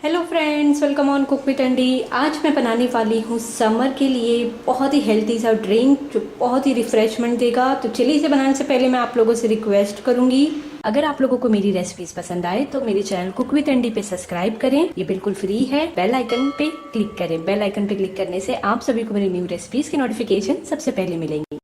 Hello friends, welcome on cook with अंडी। आज मैं बनाने वाली हूँ समर के लिए बहुत ही हेल्थी सा ड्रिंक जो बहुत ही रिफ्रेशमेंट देगा। तो चलिए, इसे बनाने से पहले मैं आप लोगों से रिक्वेस्ट करूंगी, अगर आप लोगों को मेरी रेसिपीज पसंद आए तो मेरे चैनल कुक विद अंडी पे सब्सक्राइब करें। ये बिल्कुल फ्री है। बेल आइकन पे क्लिक करें। बेल आइकन पे क्लिक करने से आप सभी को मेरी न्यू रेसिपीज की नोटिफिकेशन सबसे पहले मिलेंगी।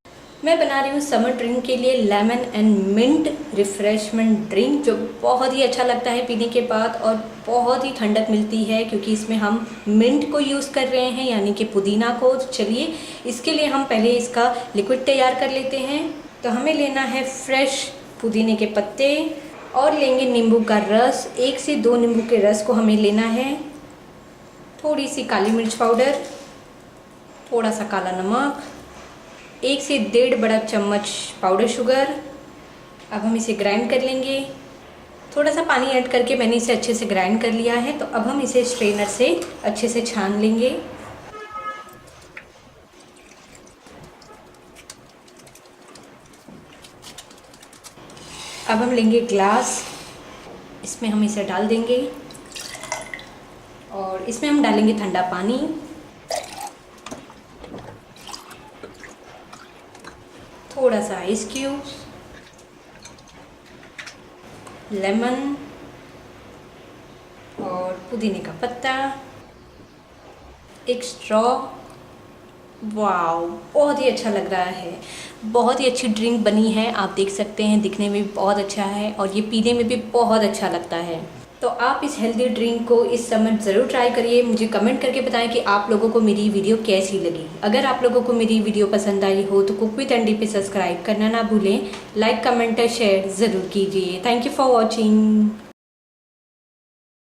मैं बना रही हूँ समर ड्रिंक के लिए lemon and mint refreshment drink, जो बहुत ही अच्छा लगता है पीने के बाद और बहुत ही ठंडक मिलती है क्योंकि इसमें हम मिंट को यूज़ कर रहे हैं, यानी कि पुदीना को। तो चलिए, इसके लिए हम पहले इसका लिक्विड तैयार कर लेते हैं। तो हमें लेना है फ्रेश पुदीने के पत्ते और लेंगे नींबू का रस। 1 से 2 नींबू के रस को हमें लेना है। थोड़ी सी काली मिर्च पाउडर, थोड़ा सा काला नमक, 1 से 1.5 बड़ा चम्मच पाउडर शुगर। अब हम इसे ग्राइंड कर लेंगे। थोड़ा सा पानी ऐड करके मैंने इसे अच्छे से ग्राइंड कर लिया है। तो अब हम इसे स्ट्रेनर से अच्छे से छान लेंगे। अब हम लेंगे ग्लास, इसमें हम इसे डाल देंगे और इसमें हम डालेंगे ठंडा पानी, थोड़ा सा आइस क्यूब, लेमन और पुदीने का पत्ता, एक स्ट्रॉ। वाओ, बहुत ही अच्छा लग रहा है। बहुत ही अच्छी ड्रिंक बनी है, आप देख सकते हैं। दिखने में भी बहुत अच्छा है और ये पीने में भी बहुत अच्छा लगता है। तो आप इस हेल्दी ड्रिंक को इस समर ज़रूर ट्राई करिए। मुझे कमेंट करके बताएं कि आप लोगों को मेरी वीडियो कैसी लगी। अगर आप लोगों को मेरी वीडियो पसंद आई हो तो कुक विद अंडी पे सब्सक्राइब करना ना भूलें। लाइक, कमेंट और शेयर ज़रूर कीजिए। Thank you for watching.